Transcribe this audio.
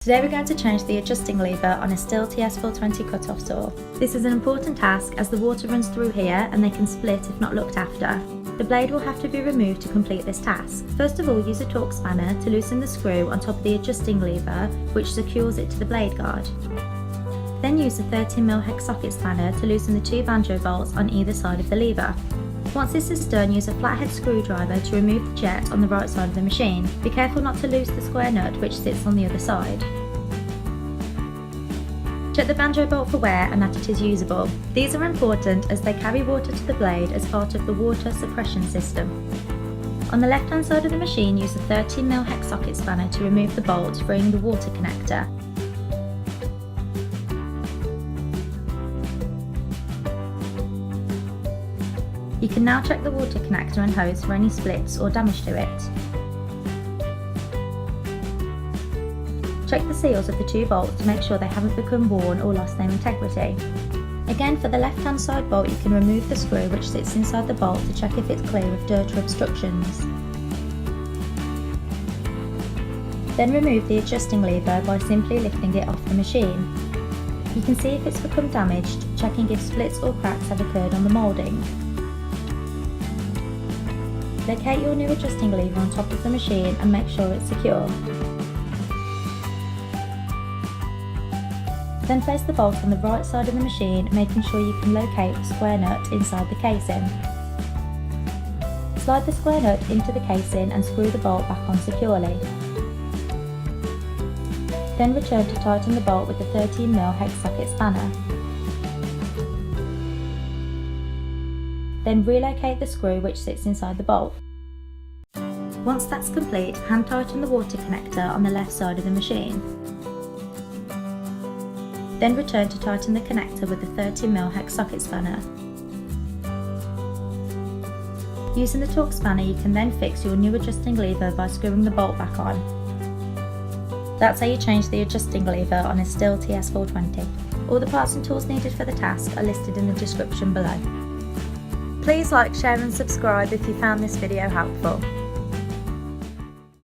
Today we're going to change the adjusting lever on a Stihl TS420 cut-off saw. This is an important task as the water runs through here and they can split if not looked after. The blade will have to be removed to complete this task. First of all, use a Torx Spanner to loosen the screw on top of the adjusting lever, which secures it to the blade guard. Then use the 13mm Hex Socket spanner to loosen the two Banjo bolts on either side of the lever. Once this is done, use a Flathead Screwdriver to remove the jet on the right side of the machine. Be careful not to lose the square nut which sits on the other side. Check the Banjo bolt for wear and that it is usable. These are important as they carry water to the blade as part of the water suppression system. On the left hand side of the machine, use the 13mm Hex Socket spanner to remove the bolt, freeing the water connector. You can now check the water connector and hose for any splits or damage to it. Check the seals of the two bolts to make sure they haven't become worn or lost their integrity. Again, for the left hand side bolt, you can remove the screw which sits inside the bolt to check if it's clear of dirt or obstructions. Then remove the adjusting lever by simply lifting it off the machine. You can see if it's become damaged, checking if splits or cracks have occurred on the moulding. Locate your new adjusting lever on top of the machine and make sure it's secure. Then place the bolt on the right side of the machine, making sure you can locate the square nut inside the casing. Slide the square nut into the casing and screw the bolt back on securely. Then return to tighten the bolt with the 13mm Hex Socket spanner. Then relocate the screw which sits inside the bolt. Once that's complete, hand tighten the water connector on the left side of the machine. Then return to tighten the connector with the 13mm Hex Socket spanner. Using the Torx spanner, you can then fix your new adjusting lever by screwing the bolt back on. That's how you change the adjusting lever on a Stihl TS420. All the parts and tools needed for the task are listed in the description below. Please like, share and subscribe if you found this video helpful.